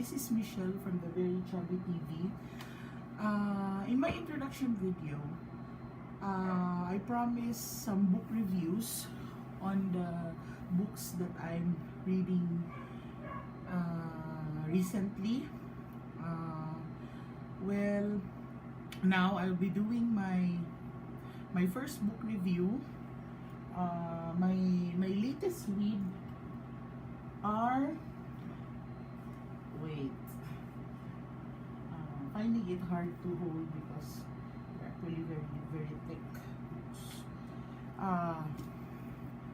This is Michelle from the Very Chubby TV. In my introduction video, I promised some book reviews on the books that I'm reading recently. Well, now I'll be doing my first book review. My latest read are finding it hard to hold because they're actually very thick.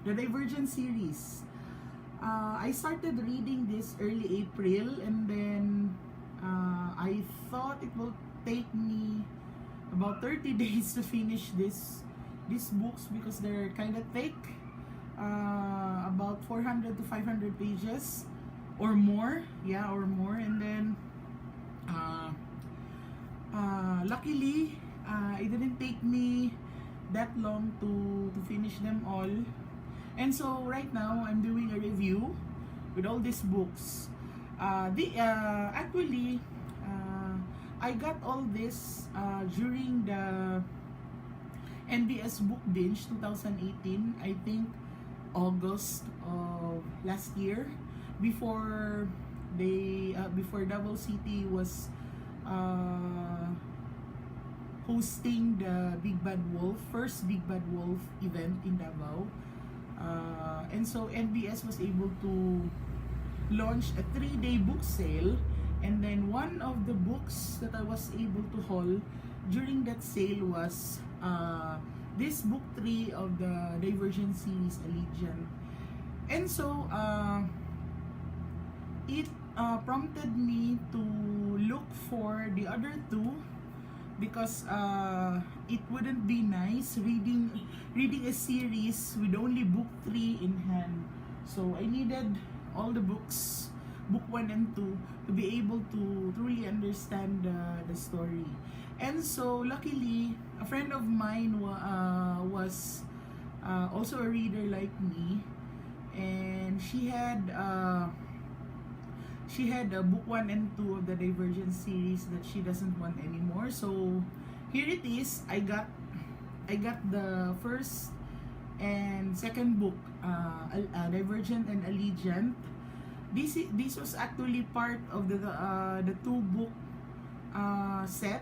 The Divergent series. I started reading this early April, and then I thought it will take me about 30 days to finish these books because they're kind of thick, about 400 to 500 pages or more, and then luckily it didn't take me that long to finish them all. And so right now I'm doing a review with all these books. Actually I got all this during the NBS Book Binge 2018, I think August of last year, before Double City was hosting the first Big Bad Wolf event in Davao. And so NBS was able to launch a 3-day book sale, and then one of the books that I was able to haul during that sale was this book 3 of the Divergent series, Allegiant. And so it prompted me to look for the other two, because it wouldn't be nice reading a series with only book 3 in hand. So I needed all the books, book 1 and 2, to be able to truly understand the story. And so luckily, a friend of mine was also a reader like me, and she had book 1 and 2 of the Divergent series that she doesn't want anymore. So here it is. I got the first and second book, Divergent and Allegiant. This was actually part of the 2-book set,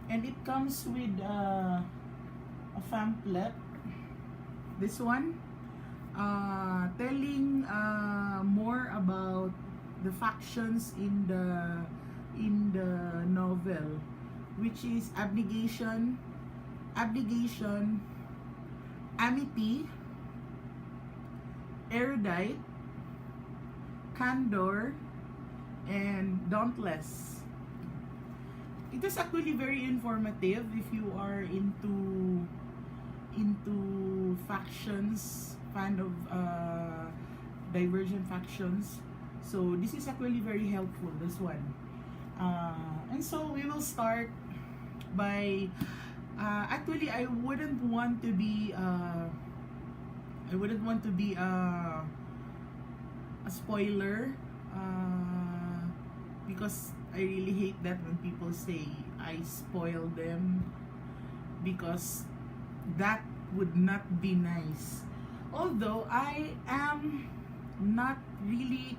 and it comes with a pamphlet. This one telling more about the factions in the novel, which is abnegation, amity, erudite, candor, and dauntless. It is actually very informative if you are into factions, fan of Divergent factions. So this is actually very helpful, this one. And so we will start by actually I wouldn't want to be a spoiler, because I really hate that when people say I spoil them, because that would not be nice. Although I am not really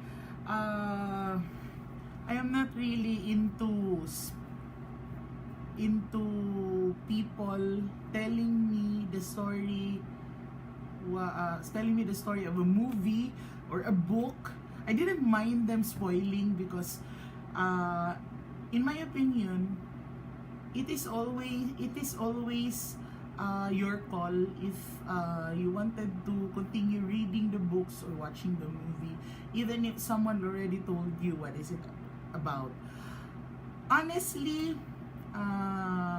into people telling me the story of a movie or a book. I didn't mind them spoiling because in my opinion, it is always your call if you wanted to continue reading the books or watching the movie, even if someone already told you what is it about. Honestly, I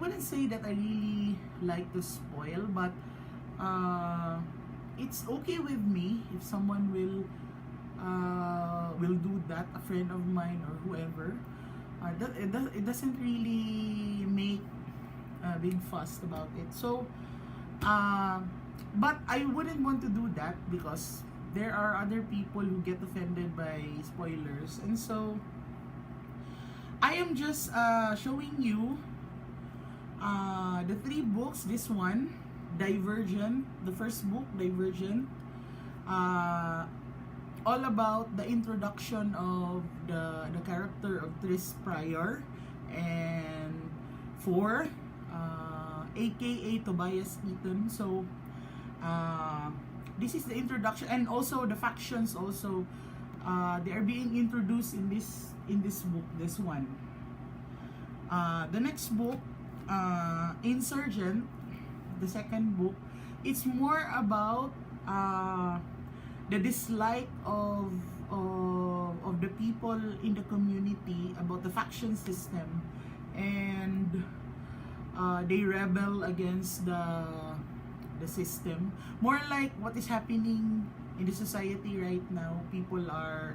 wouldn't say that I really like to spoil, but it's okay with me if someone will do that, a friend of mine or whoever. It doesn't really make a big fuss about it. So but I wouldn't want to do that because there are other people who get offended by spoilers, and so I am just showing you the 3 books. This one, Divergent, the first book, Divergent, uh, all about the introduction of the character of Tris Prior, and 4, aka Tobias Eaton. So this is the introduction, and also the factions also, they are being introduced in this book, this one. The next book, Insurgent, the second book, it's more about the dislike of the people in the community about the faction system, and they rebel against the system. More like what is happening in the society right now. People are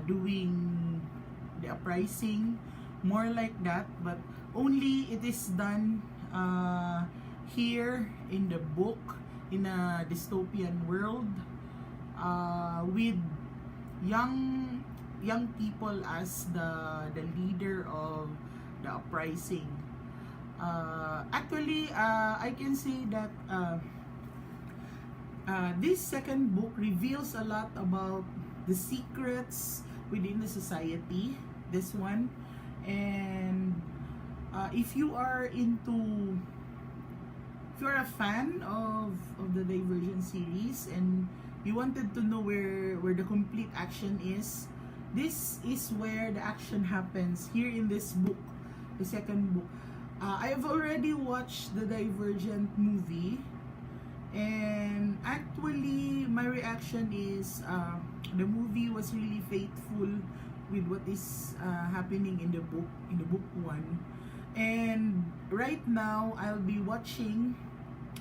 doing the uprising, more like that, but only it is done here in the book, in a dystopian world, with young people as the leader of the uprising. Actually, I can say that this second book reveals a lot about the secrets within the society, this one. And if you are a fan of the Divergent series, and you wanted to know where the complete action is, this is where the action happens, here in this book, the second book. I have already watched the Divergent movie, and actually my reaction is the movie was really faithful with what is happening in the book 1. And right now I'll be watching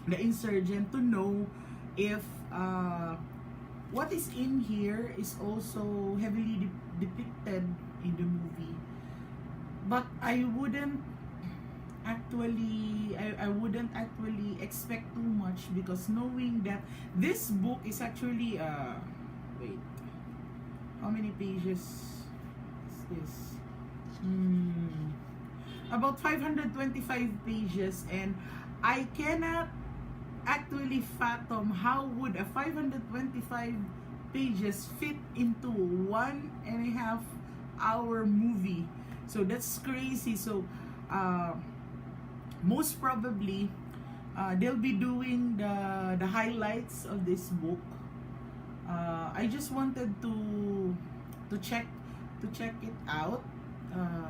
the Insurgent to know if what is in here is also heavily depicted in the movie. But I wouldn't actually expect too much, because knowing that this book is actually wait, how many pages is this? About 525 pages, and I cannot actually fathom how would a 525 pages fit into 1.5 hour movie. So that's crazy. So most probably they'll be doing the highlights of this book. I just wanted to check it out,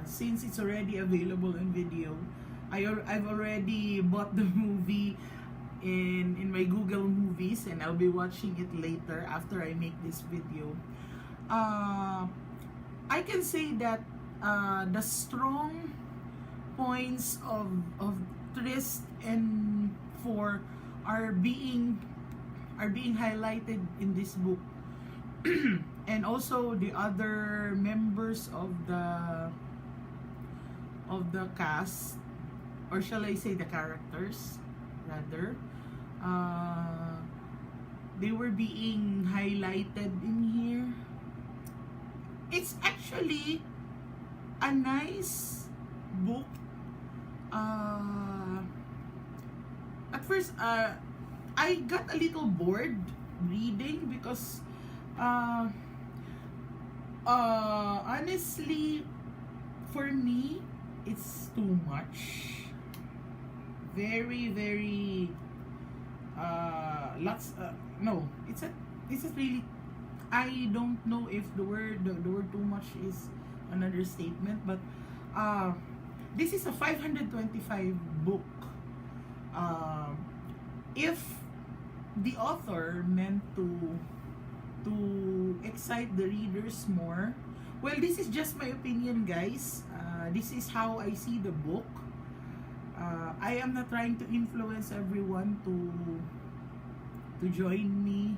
since it's already available in video. I've already bought the movie in my Google Movies, and I'll be watching it later after I make this video. I can say that the strong points of Trist and 4 are being highlighted in this book. And also the other members of the cast, or shall I say the characters rather, they were being highlighted in here. It's actually a nice book. At first, I got a little bored reading, because honestly, for me, it's too much. Very lots. No, it's a really. I don't know if the word too much is an understatement, but this is a 525 book. If the author meant to excite the readers more, well, this is just my opinion, guys. This is how I see the book. I am not trying to influence everyone to join me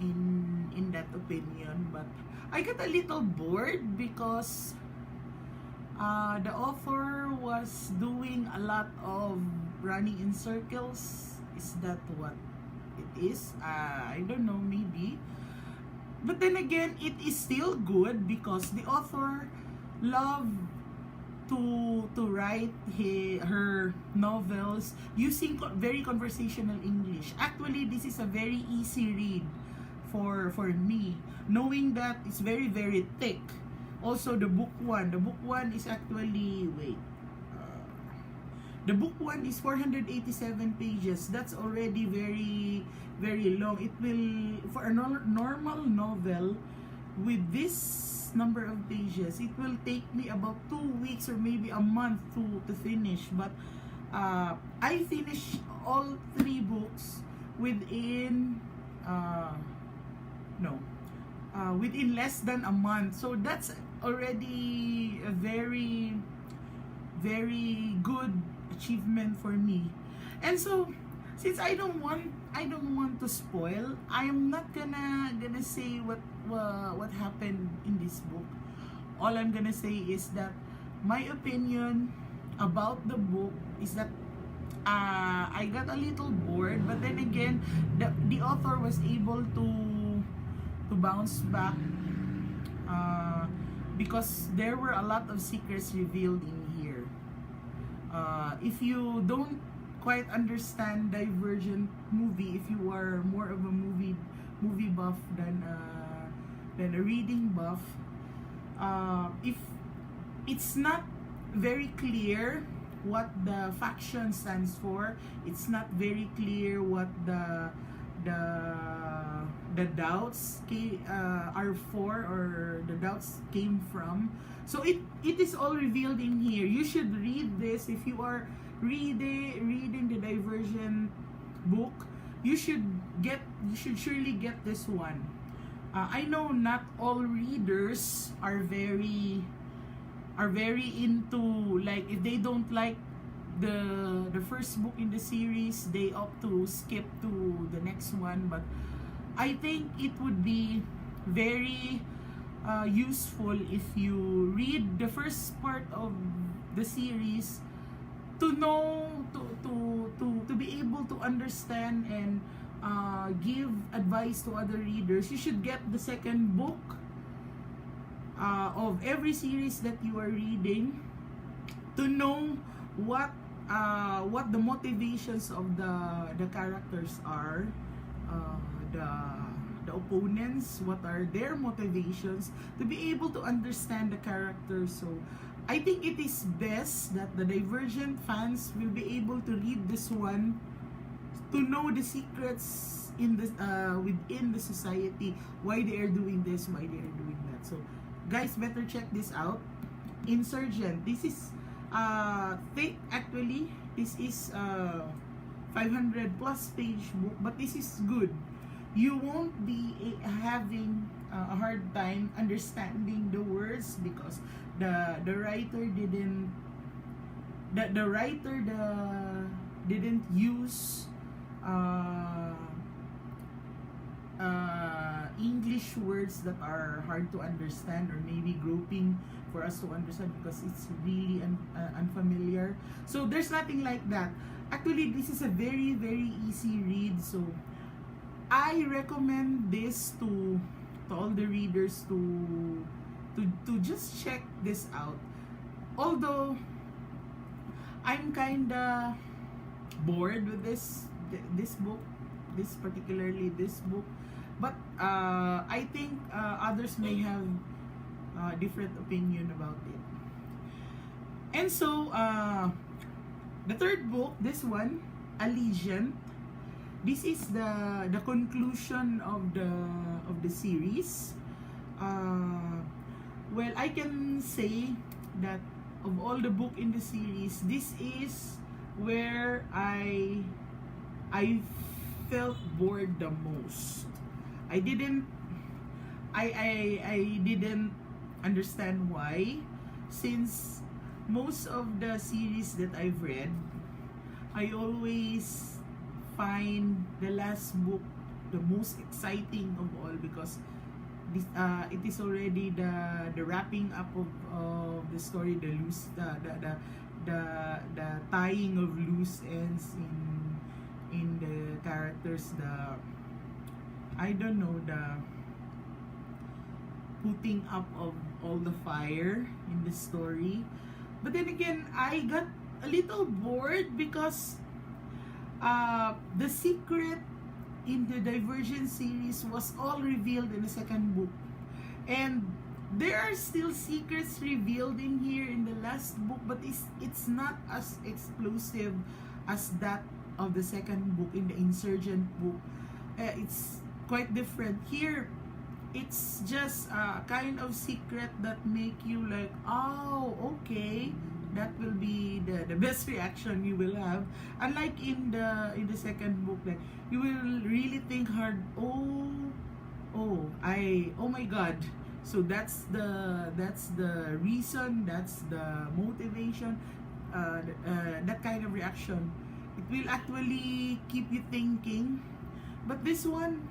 in that opinion, but I got a little bored because the author was doing a lot of running in circles. Is that what it is. I don't know, maybe. But then again, it is still good because the author loved to write her novels using very conversational English. Actually, this is a very easy read for me, knowing that it's very very thick. Also, the book one is actually, wait, the book one is 487 pages. That's already very very long. It will, for a normal novel with this number of pages, it will take me about 2 weeks or maybe a month to finish. But I finished all 3 books within no within less than a month. So that's already a very very good achievement for me. And so, since I don't want to spoil, I am not gonna say what happened in this book. All I'm gonna say is that my opinion about the book is that I got a little bored, but then again, the author was able to bounce back because there were a lot of secrets revealed in here. If you don't quite understand Divergent movie, if you are more of a movie buff than a reading buff, if it's not very clear what the faction stands for, it's not very clear what the doubts are for, or the doubts came from. So it is all revealed in here. You should read this if you are reading the Divergent book. You should surely get this one. I know not all readers are very into, like, if they don't like the first book in the series, they opt to skip to the next one. But I think it would be very useful if you read the first part of the series to know, to be able to understand and give advice to other readers. You should get the second book of every series that you are reading to know what the motivations of the characters are, the opponents, what are their motivations, to be able to understand the characters. So I think it is best that the Divergent fans will be able to read this one to know the secrets in the within the society, why they are doing this, why they are doing that. So guys, better check this out. Insurgent. This is thick actually. This is 500 plus page book, but this is good. You won't be having a hard time understanding the words because the writer didn't use English words that are hard to understand or maybe groping for us to understand because it's really unfamiliar. So there's nothing like that. Actually, this is a very very easy read. So I recommend this to all the readers to just check this out. Although I'm kinda bored with this book, particularly this book, but I think others may have different opinion about it. And so the third book, this one, Allegiant. This is the conclusion of the series. Well, I can say that of all the book in the series, this is where I felt bored the most. I didn't understand why, since most of the series that I've read, I always find the last book the most exciting of all because this it is already the wrapping up of the story, the tying of loose ends in the characters, the I don't know, the putting up of all the fire in the story. But then again, I got a little bored because the secret in the Divergent series was all revealed in the second book. And there are still secrets revealed in here in the last book, but it's not as explosive as that of the second book in the Insurgent book. It's quite different. Here, it's just a kind of secret that make you like, oh, okay, that will be the best reaction you will have. Unlike in the second book, like you will really think hard. Oh my God. So that's the reason, that's the motivation, that kind of reaction. It will actually keep you thinking. But this one,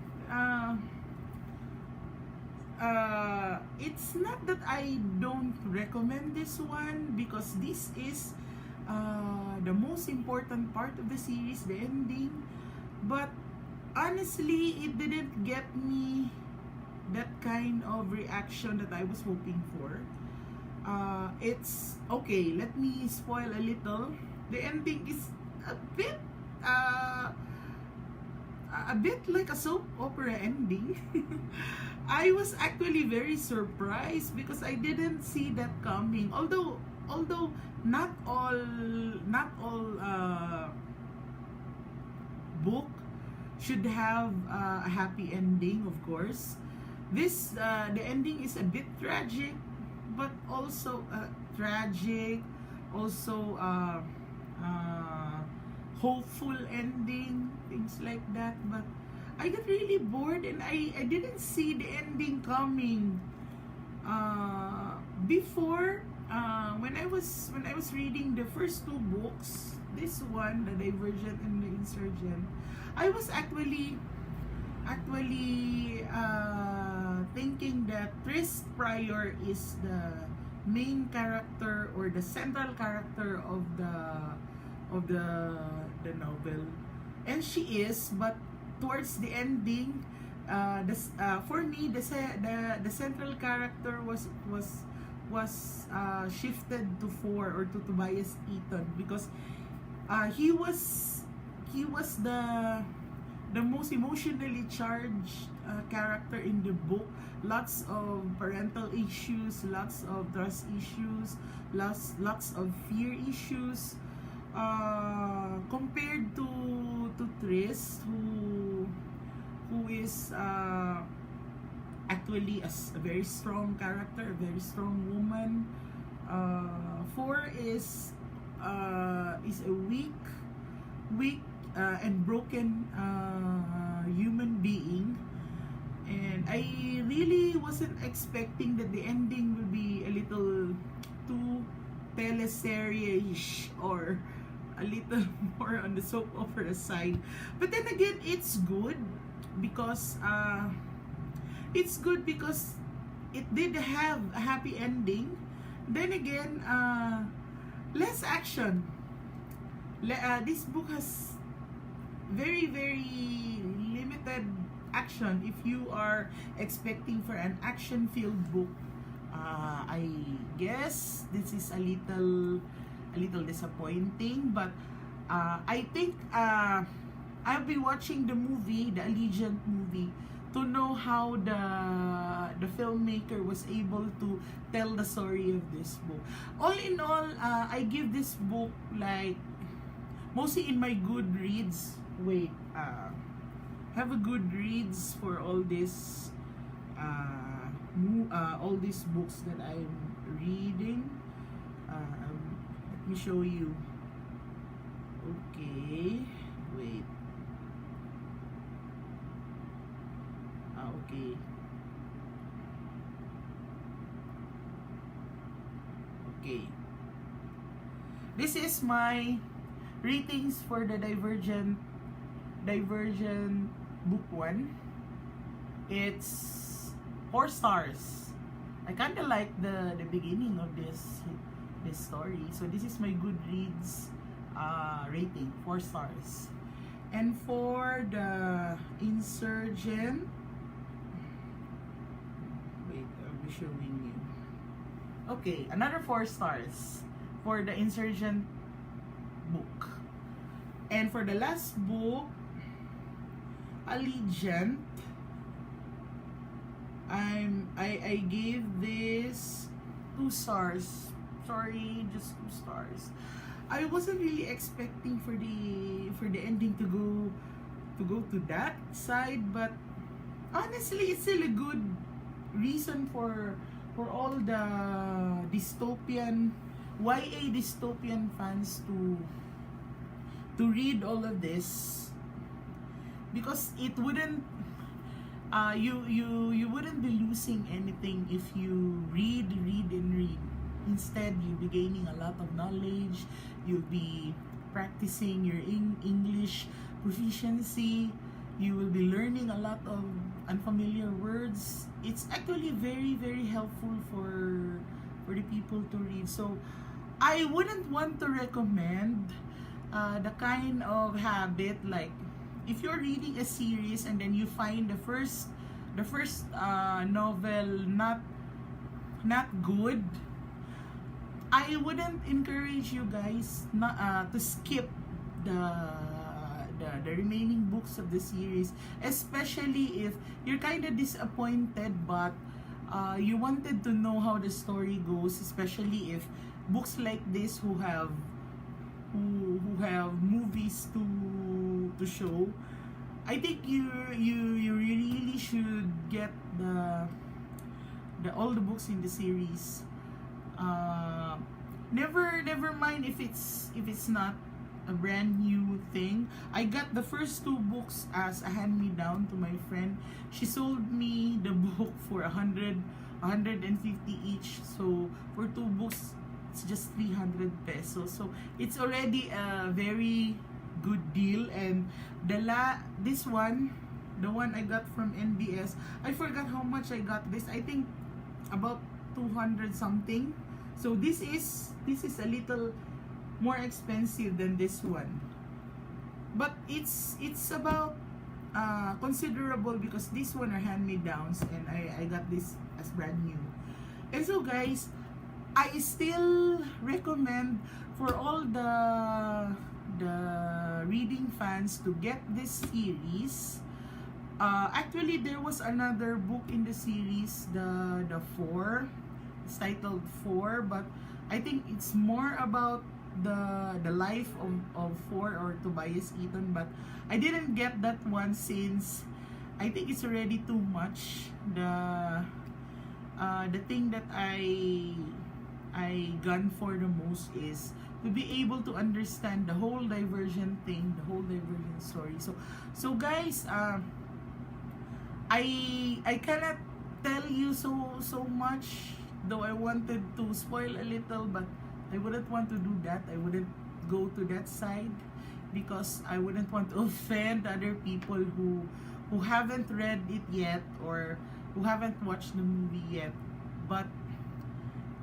it's not that I don't recommend this one, because this is the most important part of the series, the ending. But honestly, it didn't get me that kind of reaction that I was hoping for. It's okay, let me spoil a little. The ending is a bit like a soap opera ending. I was actually very surprised because I didn't see that coming. Although not all book should have a happy ending, of course. This the ending is a bit tragic, but also tragic, also hopeful ending, things like that. But I got really bored and I didn't see the ending coming. Before, when I was reading the first two books, this one, the Divergent and the Insurgent, I was actually thinking that Tris Prior is the main character or the central character of the novel, and she is. But towards the ending, for me, the central character was shifted to Tobias Eaton, because he was the most emotionally charged character in the book. Lots of parental issues, lots of trust issues, lots of fear issues, compared to Tris, who is actually a very strong character, a very strong woman. Four is a weak and broken human being. And I really wasn't expecting that the ending will be a little too teleserie-ish, or a little more on the soap opera side. But then again, it's good because it did have a happy ending. Then again, less action. This book has very limited action. If you are expecting for an action-filled book, I guess this is a little disappointing. But I think I'll be watching the movie, the Allegiant movie, to know how the filmmaker was able to tell the story of this book. All in all, I give this book, like, mostly in my Goodreads. Have a Goodreads for all these books that I'm reading. Let me show you. Okay, wait. Okay. Okay. This is my ratings for the Divergent book 1. It's 4 stars. I kind of like the beginning of this story. So this is my Goodreads rating, 4 stars. And for the Insurgent, wait, I'll be showing you. Okay, another 4 stars for the Insurgent book. And for the last book, Allegiant, I gave this 2 stars. Sorry, just 2 stars. I wasn't really expecting for the ending to go to that side, but honestly, it's still a good reason for all the dystopian YA dystopian fans to read all of this, because it wouldn't you wouldn't be losing anything if you read. Instead, you'll be gaining a lot of knowledge. You'll be practicing your English proficiency. You will be learning a lot of unfamiliar words. It's actually very, very helpful for the people to read. So I wouldn't want to recommend the kind of habit, like if you're reading a series and then you find the first novel not good. I wouldn't encourage you guys to skip the remaining books of the series, especially if you're kind of disappointed, but you wanted to know how the story goes, especially if books like this who have movies to show. I think you really should get all the books in the series. Never mind if it's not a brand new thing. I got the first 2 books as a hand-me-down to my friend. She sold me the book for 150 each. So for 2 books, it's just 300 pesos. So it's already a very good deal. And this one, the one I got from NBS, I forgot how much I got this. I think about 200 something. So this is a little more expensive than this one, but it's about considerable, because this one are hand-me-downs and I got this as brand new. And so guys, I still recommend for all the reading fans to get this series. Actually, there was another book in the series, the 4. It's titled 4, but I think it's more about the life of 4 or Tobias Eaton, but I didn't get that one since I think it's already too much. The thing that I gun for the most is to be able to understand the whole Divergent thing, the whole Divergent story. So guys, I cannot tell you so much, though I wanted to spoil a little, but I wouldn't want to do that. I wouldn't go to that side, because I wouldn't want to offend other people who haven't read it yet or who haven't watched the movie yet. But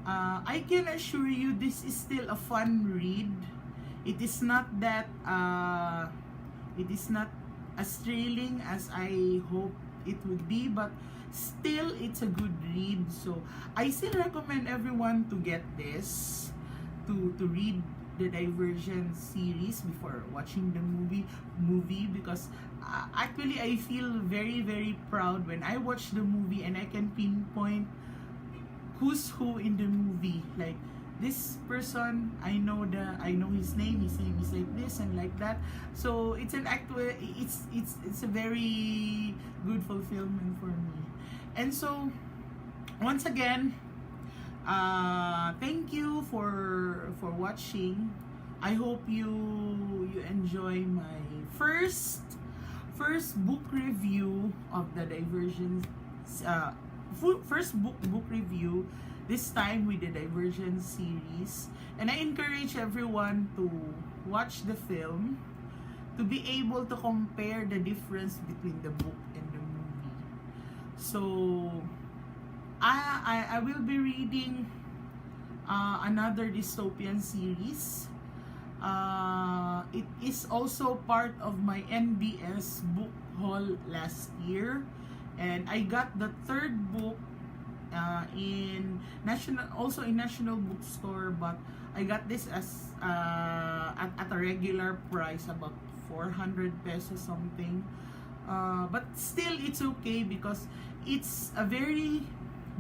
I can assure you, this is still a fun read. It is not that it is not as thrilling as I hope it would be, but still it's a good read. So I still recommend everyone to get this, to read the Divergent series before watching the movie, because actually I feel very, very proud when I watch the movie and I can pinpoint who's who in the movie. Like, this person, I know his name is like this and like that. So it's it's a very good fulfillment for me. And so once again, thank you for watching. I hope you enjoy my first book review of the Divergent, first book review, this time with the Divergent series. And I encourage everyone to watch the film to be able to compare the difference between the book and the movie. So I will be reading another dystopian series. It is also part of my NBS book haul last year, and I got the third book in national bookstore, but I got this as at a regular price, about 400 pesos something. But still, it's okay because it's a very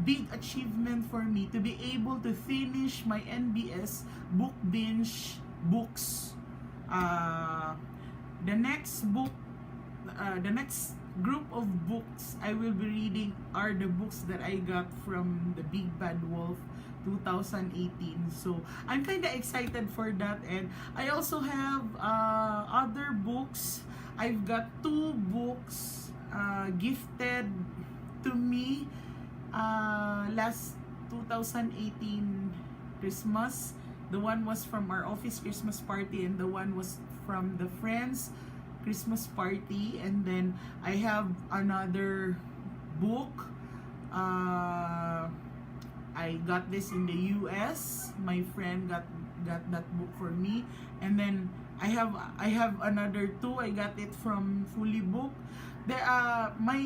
big achievement for me to be able to finish my NBS book binge books. The next book, the next group of books I will be reading are the books that I got from the Big Bad Wolf 2018. So I'm kind of excited for that, and I also have other books. I've got 2 books gifted to me last 2018 Christmas. The one was from our office Christmas party, and the one was from the friends Christmas party. And then I have another book. I got this in the US. My friend got that book for me. And then I have another 2. I got it from Fully Book. There my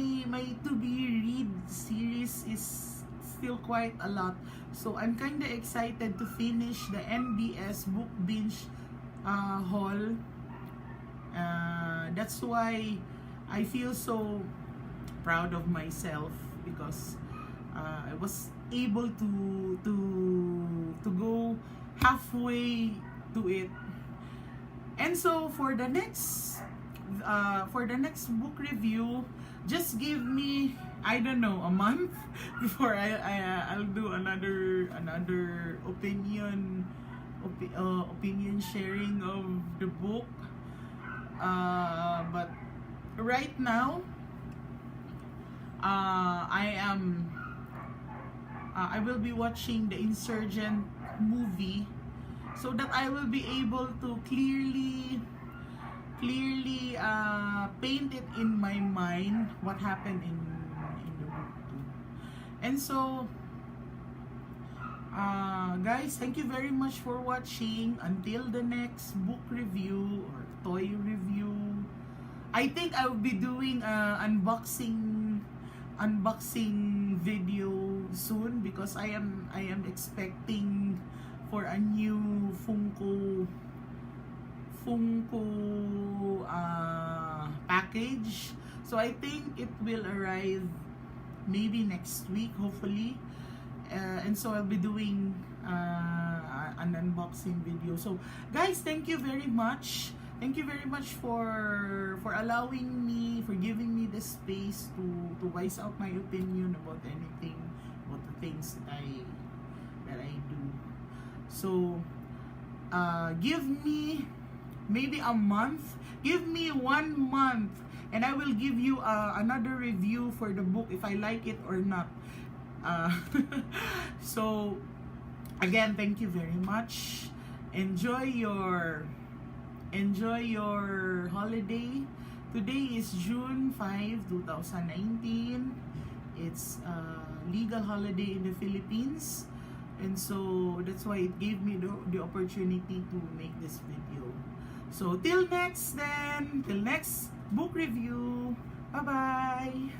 to be read series is still quite a lot. So I'm kind of excited to finish the NBS book binge haul. That's why I feel so proud of myself, because I was able to go halfway to it. And so for the next book review, just give me, I don't know, a month before I'll do another opinion sharing of the book. But right now, I will be watching the Insurgent movie, so that I will be able to clearly paint it in my mind what happened in the book too. And so guys, thank you very much for watching. Until the next book review or toy review, I think I will be doing unboxing video soon, because I am expecting for a new Funko package. So I think it will arrive maybe next week, hopefully. And so I'll be doing an unboxing video. So guys, thank you very much. Thank you very much for allowing me, for giving me the space to voice out my opinion about anything, about the things that I do. So give me maybe a month. Give me 1 month, and I will give you another review for the book if I like it or not. So again, thank you very much. Enjoy your holiday. Today is June 5, 2019. It's a legal holiday in the Philippines, and so that's why it gave me the opportunity to make this video. So till next book review. Bye bye.